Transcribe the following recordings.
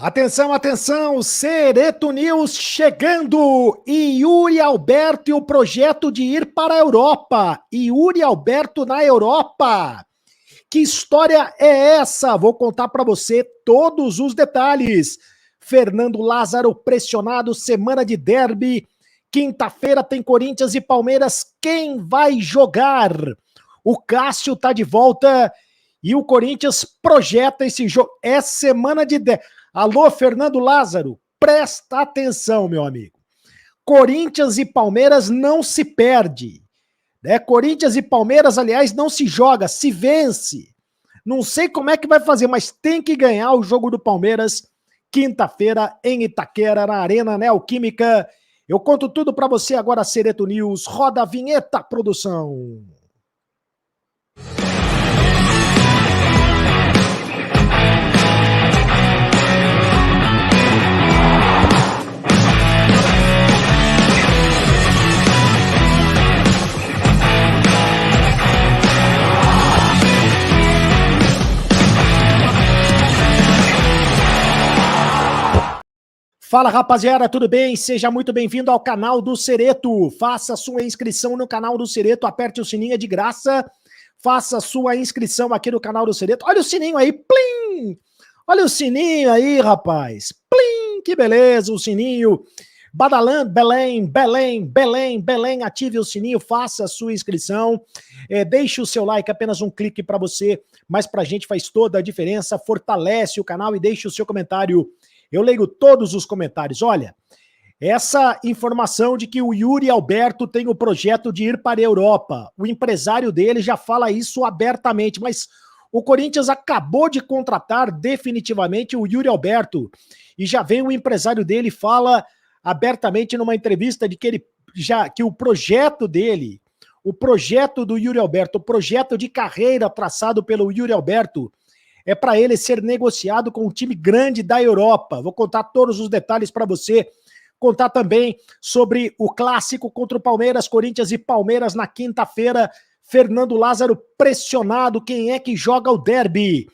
Atenção, atenção, Cereto News chegando! E Yuri Alberto e o projeto de ir para a Europa. Yuri Alberto na Europa. Que história é essa? Vou contar para você todos os detalhes. Fernando Lázaro pressionado, semana de derby. Quinta-feira tem Corinthians e Palmeiras. Quem vai jogar? O Cássio tá de volta e o Corinthians projeta esse jogo. É semana de derby. Alô, Fernando Lázaro, presta atenção, meu amigo. Corinthians e Palmeiras não se perde. Né? Corinthians e Palmeiras, aliás, não se joga, se vence. Não sei como é que vai fazer, mas tem que ganhar o jogo do Palmeiras quinta-feira em Itaquera, na Arena Neoquímica. Eu conto tudo para você agora, Cereto News. Roda a vinheta, produção. Fala, rapaziada, tudo bem? Seja muito bem-vindo ao canal do Cereto. Faça sua inscrição no canal do Cereto, aperte o sininho, é de graça. Faça sua inscrição aqui no canal do Cereto. Olha o sininho aí, plim! Olha o sininho aí, rapaz. Plim! Que beleza, o sininho. Badalando, Belém, Belém, Belém, Belém, ative o sininho, faça a sua inscrição. Deixe o seu like, apenas um clique para você, mas pra gente faz toda a diferença. Fortalece o canal e deixe o seu comentário. Eu leio todos os comentários. Olha, essa informação de que o Yuri Alberto tem o projeto de ir para a Europa, o empresário dele já fala isso abertamente, mas o Corinthians acabou de contratar definitivamente o Yuri Alberto e já vem o empresário dele e fala abertamente numa entrevista de que o projeto dele, o projeto do Yuri Alberto, o projeto de carreira traçado pelo Yuri Alberto, é para ele ser negociado com um time grande da Europa. Vou contar todos os detalhes para você. Contar também sobre o clássico contra o Palmeiras, Corinthians e Palmeiras na quinta-feira. Fernando Lázaro pressionado. Quem é que joga o derby?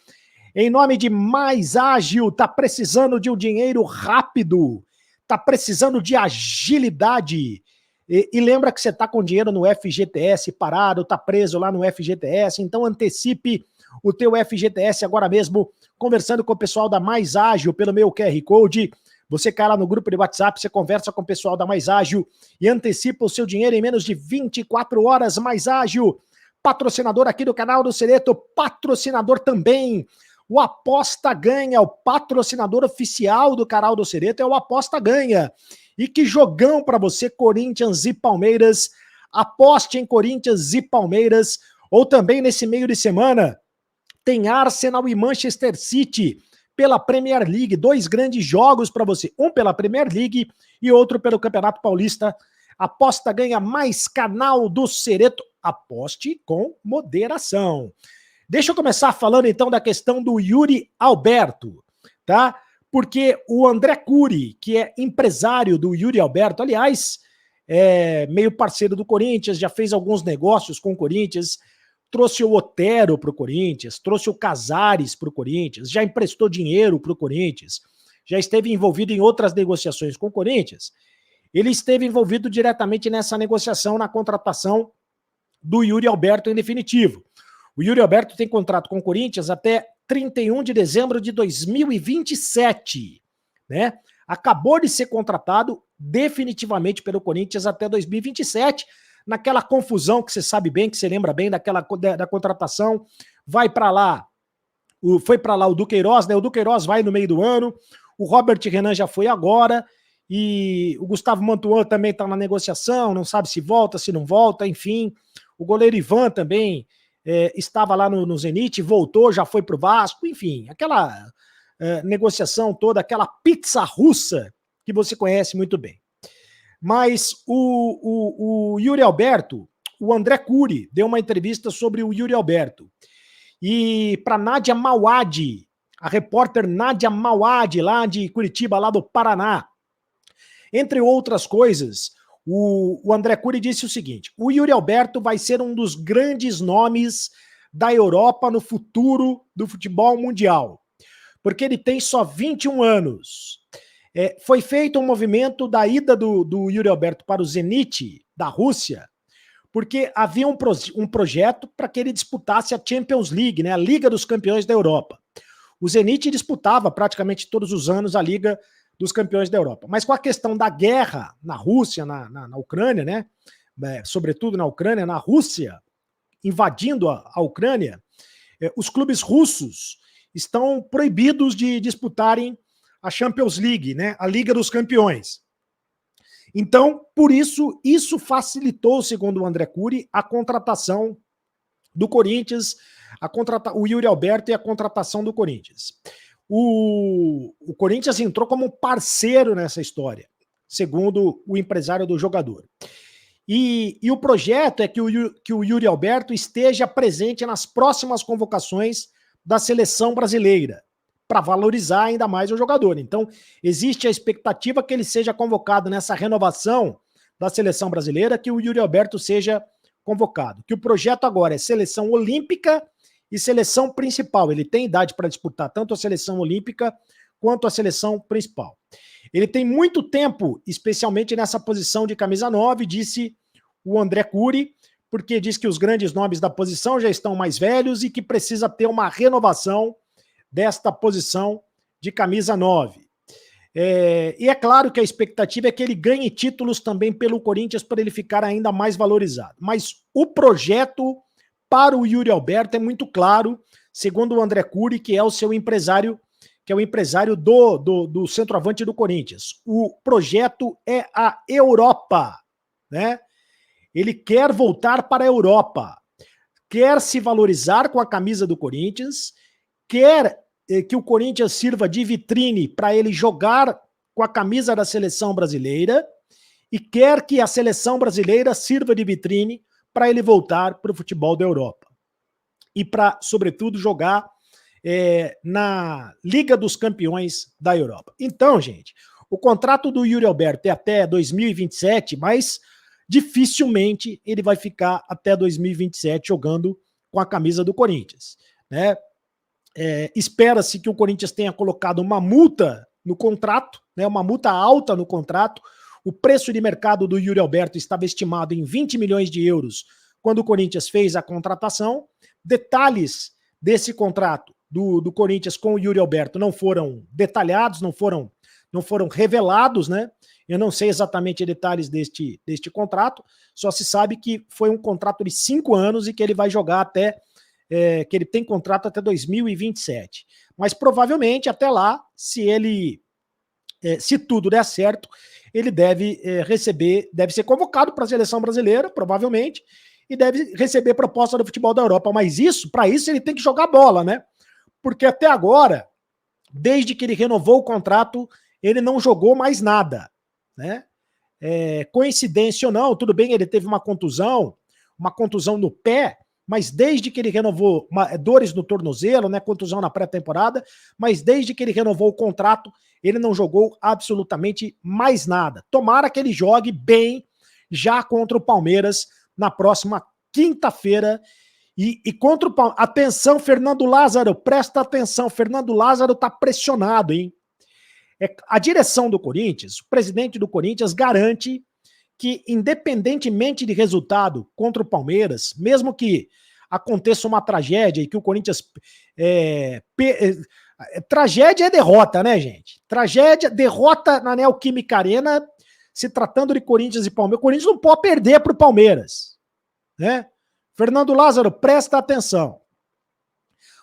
Em nome de Mais Ágil, tá precisando de um dinheiro rápido. Tá precisando de agilidade. E lembra que você tá com dinheiro no FGTS parado, tá preso lá no FGTS, então antecipe o teu FGTS agora mesmo, conversando com o pessoal da Mais Ágil pelo meu QR Code. Você cai lá no grupo de WhatsApp, você conversa com o pessoal da Mais Ágil e antecipa o seu dinheiro em menos de 24 horas. Mais Ágil, patrocinador aqui do canal do Cereto, patrocinador também. O Aposta Ganha, o patrocinador oficial do canal do Cereto é o Aposta Ganha. E que jogão para você, Corinthians e Palmeiras. Aposte em Corinthians e Palmeiras. Ou também nesse meio de semana, tem Arsenal e Manchester City pela Premier League. 2 grandes jogos para você. Um pela Premier League e outro pelo Campeonato Paulista. Aposta Ganha, mais canal do Cereto. Aposte com moderação. Deixa eu começar falando então da questão do Yuri Alberto, tá? Porque o André Curi, que é empresário do Yuri Alberto, aliás, é meio parceiro do Corinthians, já fez alguns negócios com o Corinthians, trouxe o Otero para o Corinthians, trouxe o Casares para o Corinthians, já emprestou dinheiro para o Corinthians, já esteve envolvido em outras negociações com o Corinthians. Ele esteve envolvido diretamente nessa negociação, na contratação do Yuri Alberto em definitivo. O Yuri Alberto tem contrato com o Corinthians até 31 de dezembro de 2027, né? Acabou de ser contratado definitivamente pelo Corinthians até 2027, naquela confusão que você sabe bem, que você lembra bem da contratação, vai para lá, foi para lá o Duqueiroz, né? O Duqueiroz vai no meio do ano, o Robert Renan já foi agora, e o Gustavo Mantuan também está na negociação, não sabe se volta, se não volta, enfim. O goleiro Ivan também estava lá no Zenit, voltou, já foi para o Vasco, enfim, aquela negociação toda, aquela pizza russa que você conhece muito bem. Mas o Yuri Alberto, o André Curi, deu uma entrevista sobre o Yuri Alberto. E para Nádia Mauad, a repórter Nádia Mauad, lá de Curitiba, lá do Paraná, entre outras coisas, o André Curi disse o seguinte: o Yuri Alberto vai ser um dos grandes nomes da Europa no futuro do futebol mundial. porque ele tem só 21 anos. Foi feito um movimento da ida do Yuri Alberto para o Zenit, da Rússia, porque havia um projeto para que ele disputasse a Champions League, né, a Liga dos Campeões da Europa. O Zenit disputava praticamente todos os anos a Liga dos Campeões da Europa. Mas com a questão da guerra na Rússia, na Ucrânia, né, sobretudo na Ucrânia, na Rússia, invadindo a Ucrânia, os clubes russos estão proibidos de disputarem a Champions League, né, a Liga dos Campeões. Então, por isso facilitou, segundo o André Curi, a contratação do Corinthians, o Yuri Alberto e a contratação do Corinthians. O Corinthians entrou como parceiro nessa história, segundo o empresário do jogador. E o projeto é que o Yuri Alberto esteja presente nas próximas convocações da seleção brasileira, para valorizar ainda mais o jogador. Então, existe a expectativa que ele seja convocado nessa renovação da seleção brasileira, que o Yuri Alberto seja convocado. Que o projeto agora é seleção olímpica e seleção principal. Ele tem idade para disputar tanto a seleção olímpica quanto a seleção principal. Ele tem muito tempo, especialmente nessa posição de camisa 9, disse o André Curi, porque diz que os grandes nomes da posição já estão mais velhos e que precisa ter uma renovação desta posição de camisa 9. E é claro que a expectativa é que ele ganhe títulos também pelo Corinthians para ele ficar ainda mais valorizado. Mas o projeto para o Yuri Alberto é muito claro, segundo o André Curi, que é o seu empresário, que é o empresário do centroavante do Corinthians. O projeto é a Europa, né? Ele quer voltar para a Europa, quer se valorizar com a camisa do Corinthians, quer que o Corinthians sirva de vitrine para ele jogar com a camisa da seleção brasileira e quer que a seleção brasileira sirva de vitrine para ele voltar para o futebol da Europa. E para, sobretudo, jogar na Liga dos Campeões da Europa. Então, gente, o contrato do Yuri Alberto é até 2027, mas dificilmente ele vai ficar até 2027 jogando com a camisa do Corinthians, né? Espera-se que o Corinthians tenha colocado uma multa no contrato, né, uma multa alta no contrato. O preço de mercado do Yuri Alberto estava estimado em 20 milhões de euros quando o Corinthians fez a contratação. Detalhes desse contrato do Corinthians com o Yuri Alberto não foram detalhados, não foram revelados, né? Eu não sei exatamente detalhes deste contrato, só se sabe que foi um contrato de 5 anos e que ele vai jogar até que ele tem contrato até 2027. Mas provavelmente até lá, se tudo der certo, ele deve ser convocado para a seleção brasileira, provavelmente, e deve receber proposta do futebol da Europa. Mas para isso ele tem que jogar bola, né? Porque até agora, desde que ele renovou o contrato, ele não jogou mais nada, né? Coincidência ou não, tudo bem, ele teve uma contusão no pé, mas desde que ele renovou, dores no tornozelo, né, contusão na pré-temporada, mas desde que ele renovou o contrato, ele não jogou absolutamente mais nada. Tomara que ele jogue bem já contra o Palmeiras na próxima quinta-feira. E contra o Palmeiras, atenção, Fernando Lázaro, presta atenção, Fernando Lázaro tá pressionado, hein? A direção do Corinthians, o presidente do Corinthians garante que, independentemente de resultado contra o Palmeiras, mesmo que aconteça uma tragédia e que o Corinthians... tragédia é derrota, né, gente? Derrota na Neoquímica Arena, se tratando de Corinthians e Palmeiras. O Corinthians não pode perder para o Palmeiras, né? Fernando Lázaro, presta atenção.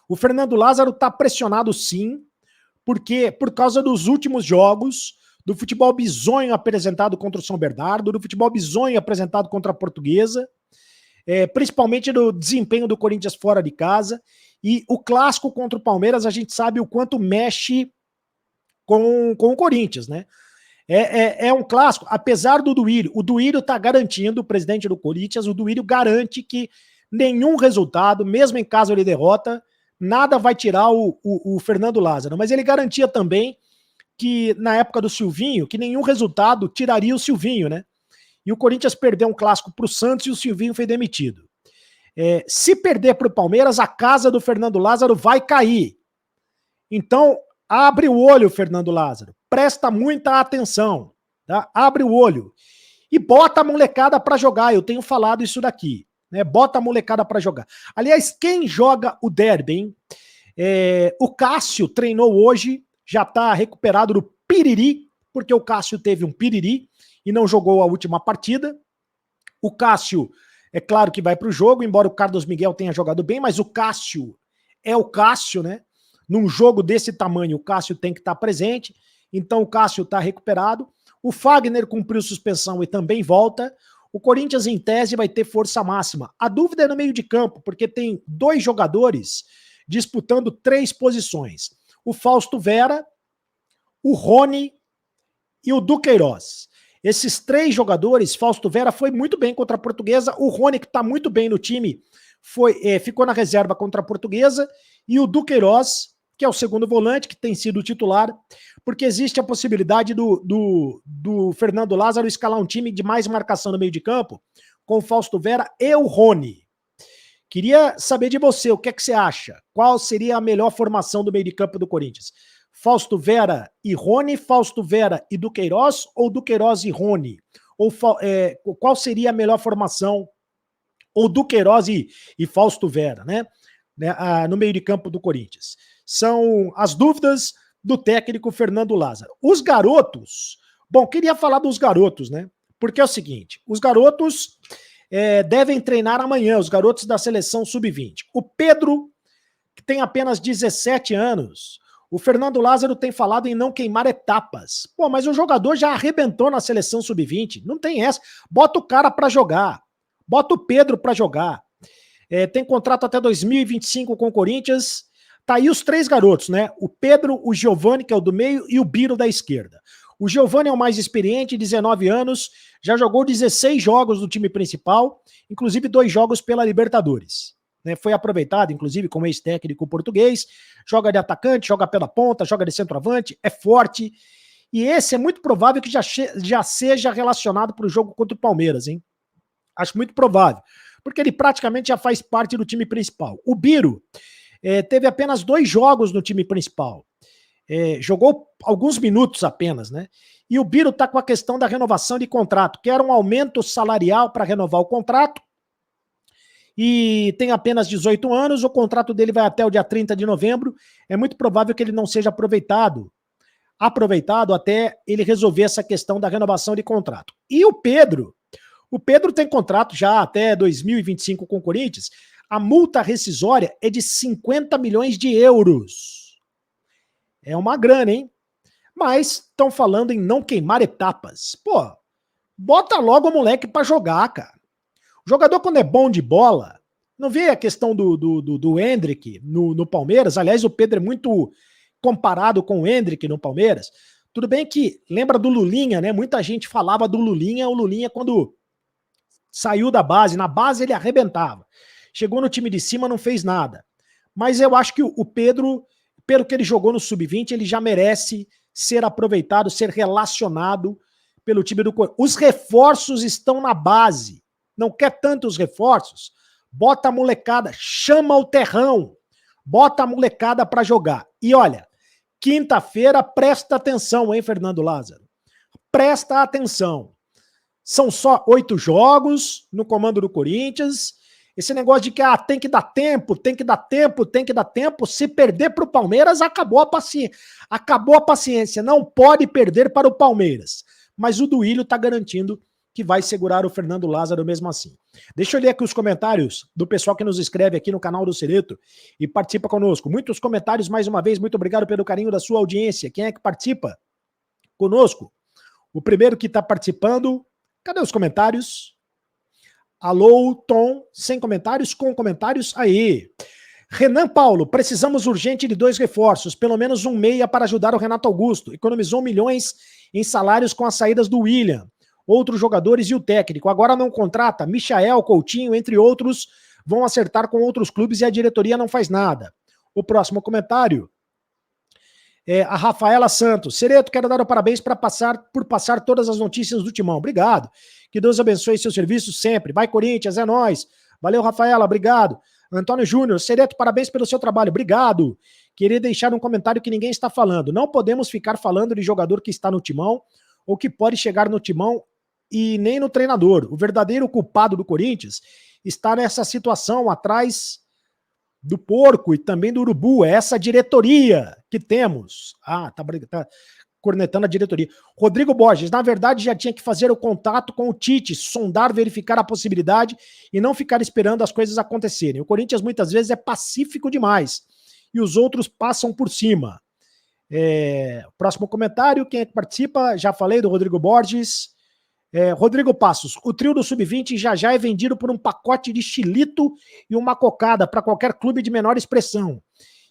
O Fernando Lázaro está pressionado, sim, porque por causa dos últimos jogos, do futebol bizonho apresentado contra o São Bernardo, do futebol bizonho apresentado contra a Portuguesa, principalmente do desempenho do Corinthians fora de casa, e o clássico contra o Palmeiras, a gente sabe o quanto mexe com o Corinthians, né? É um clássico, apesar do Duílio, o Duílio está garantindo, o presidente do Corinthians, o Duílio garante que nenhum resultado, mesmo em caso ele derrota, nada vai tirar o Fernando Lázaro, mas ele garantia também que na época do Silvinho, que nenhum resultado tiraria o Silvinho, né? E o Corinthians perdeu um clássico para o Santos e o Silvinho foi demitido. Se perder para o Palmeiras, a casa do Fernando Lázaro vai cair. Então, Abre o olho, Fernando Lázaro. Presta muita atenção. Tá? Abre o olho. E bota a molecada para jogar. Eu tenho falado isso daqui. Né? Bota a molecada para jogar. Aliás, quem joga o derby, hein? O Cássio treinou hoje, já está recuperado do piriri, porque o Cássio teve um piriri e não jogou a última partida. O Cássio, é claro que vai para o jogo, embora o Carlos Miguel tenha jogado bem, mas o Cássio é o Cássio, né? Num jogo desse tamanho, o Cássio tem que estar presente, então o Cássio está recuperado. O Fagner cumpriu suspensão e também volta. O Corinthians, em tese, vai ter força máxima. A dúvida é no meio de campo, porque tem 2 jogadores disputando 3 posições. O Fausto Vera, o Rony e o Duqueiroz. Esses 3 jogadores, Fausto Vera foi muito bem contra a Portuguesa, o Rony, que está muito bem no time, ficou na reserva contra a Portuguesa, e o Duqueiroz, que é o segundo volante, que tem sido titular, porque existe a possibilidade do Fernando Lázaro escalar um time de mais marcação no meio de campo, com o Fausto Vera e o Rony. Queria saber de você, o que é que você acha? Qual seria a melhor formação do meio de campo do Corinthians? Fausto Vera e Rony, Fausto Vera e Duqueiroz, ou Duqueiroz e Rony? Qual seria a melhor formação? Ou Duqueiroz e Fausto Vera, né? No meio de campo do Corinthians. São as dúvidas do técnico Fernando Lázaro. Os garotos, bom, queria falar dos garotos, né? Porque é o seguinte, os garotos devem treinar amanhã, os garotos da seleção sub-20. O Pedro, que tem apenas 17 anos, o Fernando Lázaro tem falado em não queimar etapas. Pô, mas o jogador já arrebentou na seleção sub-20, não tem essa. Bota o cara pra jogar, bota o Pedro pra jogar. Tem contrato até 2025 com o Corinthians. Tá aí os 3 garotos, né? O Pedro, o Giovani, que é o do meio, e o Biro da esquerda. O Giovani é o mais experiente, 19 anos, já jogou 16 jogos no time principal, inclusive 2 jogos pela Libertadores. Né? Foi aproveitado, inclusive, como ex-técnico português, joga de atacante, joga pela ponta, joga de centroavante, é forte, e esse é muito provável que já seja relacionado para o jogo contra o Palmeiras, hein? Acho muito provável, porque ele praticamente já faz parte do time principal. O Biro teve apenas 2 jogos no time principal. Jogou alguns minutos apenas, né? E o Biro tá com a questão da renovação de contrato, que era um aumento salarial para renovar o contrato, e tem apenas 18 anos, o contrato dele vai até o dia 30 de novembro, é muito provável que ele não seja aproveitado até ele resolver essa questão da renovação de contrato. E o Pedro tem contrato já até 2025 com o Corinthians, a multa rescisória é de 50 milhões de euros. É uma grana, hein? Mas estão falando em não queimar etapas. Pô, bota logo o moleque pra jogar, cara. O jogador, quando é bom de bola, não vê a questão do Endrick no Palmeiras. Aliás, o Pedro é muito comparado com o Endrick no Palmeiras. Tudo bem que lembra do Lulinha, né? Muita gente falava do Lulinha. O Lulinha, quando saiu da base, na base ele arrebentava. Chegou no time de cima, não fez nada. Mas eu acho que o Pedro, pelo que ele jogou no Sub-20, ele já merece ser aproveitado, ser relacionado pelo time do Corinthians. Os reforços estão na base. Não quer tantos reforços? Bota a molecada, chama o terrão. Bota a molecada pra jogar. E olha, quinta-feira, presta atenção, hein, Fernando Lázaro? Presta atenção. São só 8 jogos no comando do Corinthians. Esse negócio de que tem que dar tempo, tem que dar tempo, tem que dar tempo. Se perder para o Palmeiras, acabou a paciência. Acabou a paciência. Não pode perder para o Palmeiras. Mas o Duílio está garantindo que vai segurar o Fernando Lázaro mesmo assim. Deixa eu ler aqui os comentários do pessoal que nos escreve aqui no canal do Cereto e participa conosco. Muitos comentários mais uma vez. Muito obrigado pelo carinho da sua audiência. Quem é que participa conosco? O primeiro que está participando... Cadê os comentários? Alô, Tom, sem comentários, com comentários, aí. Renan Paulo, precisamos urgente de 2 reforços, pelo menos um meia para ajudar o Renato Augusto. Economizou milhões em salários com as saídas do William, outros jogadores e o técnico. Agora não contrata, Michael, Coutinho, entre outros, vão acertar com outros clubes e a diretoria não faz nada. O próximo comentário é a Rafaela Santos. Cereto, quero dar o parabéns por passar todas as notícias do Timão. Obrigado. Que Deus abençoe seu serviço sempre. Vai, Corinthians, é nóis. Valeu, Rafaela, obrigado. Antônio Júnior, Cereto, parabéns pelo seu trabalho. Obrigado. querer deixar um comentário que ninguém está falando. Não podemos ficar falando de jogador que está no timão ou que pode chegar no timão e nem no treinador. O verdadeiro culpado do Corinthians está nessa situação atrás do porco e também do urubu. É essa diretoria que temos. Tá cornetando a diretoria. Rodrigo Borges, na verdade já tinha que fazer o contato com o Tite, sondar, verificar a possibilidade e não ficar esperando as coisas acontecerem. O Corinthians muitas vezes é pacífico demais e os outros passam por cima. Próximo comentário, quem é que participa? Já falei do Rodrigo Borges. Rodrigo Passos, o trio do Sub-20 já é vendido por um pacote de chilito e uma cocada para qualquer clube de menor expressão.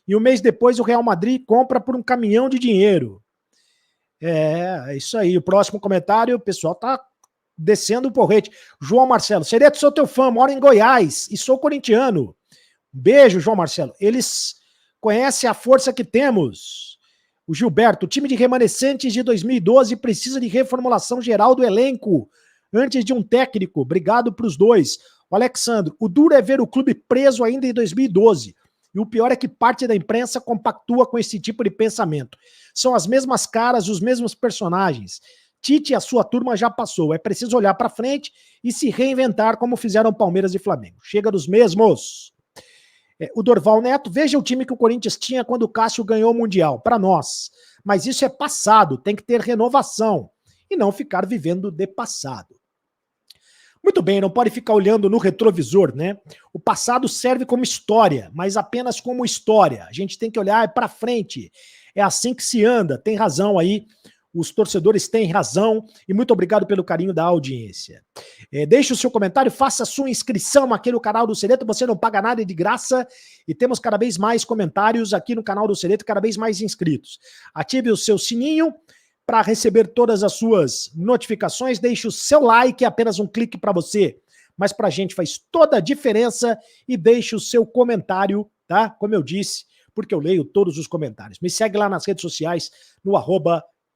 E um mês depois o Real Madrid compra por um caminhão de dinheiro. É isso aí. O próximo comentário, o pessoal tá descendo o porrete. João Marcelo, Sereto, sou teu fã, moro em Goiás e sou corintiano. Beijo, João Marcelo. Eles conhecem a força que temos. O Gilberto, o time de remanescentes de 2012 precisa de reformulação geral do elenco antes de um técnico. Obrigado pros dois. O Alexandro, o duro é ver o clube preso ainda em 2012. E o pior é que parte da imprensa compactua com esse tipo de pensamento. São as mesmas caras, os mesmos personagens. Tite e a sua turma já passou. É preciso olhar para frente e se reinventar como fizeram Palmeiras e Flamengo. Chega dos mesmos. O Dorval Neto, veja o time que o Corinthians tinha quando o Cássio ganhou o Mundial, para nós. Mas isso é passado, tem que ter renovação e não ficar vivendo de passado. Muito bem, não pode ficar olhando no retrovisor, né? O passado serve como história, mas apenas como história. A gente tem que olhar para frente. É assim que se anda. Tem razão aí. Os torcedores têm razão. E muito obrigado pelo carinho da audiência. Deixe o seu comentário, faça a sua inscrição aqui no canal do Sereto. Você não paga nada de graça. E temos cada vez mais comentários aqui no canal do Sereto, cada vez mais inscritos. Ative o seu sininho para receber todas as suas notificações. Deixe o seu like, é apenas um clique para você, mas para a gente faz toda a diferença. E deixe o seu comentário, tá? Como eu disse, porque eu leio todos os comentários. Me segue lá nas redes sociais, no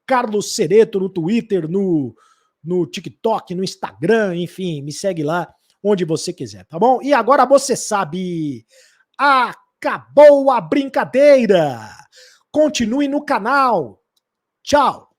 @Carlos Sereto, no Twitter, no TikTok, no Instagram, enfim, me segue lá onde você quiser, tá bom? E agora você sabe, acabou a brincadeira. Continue no canal. Tchau.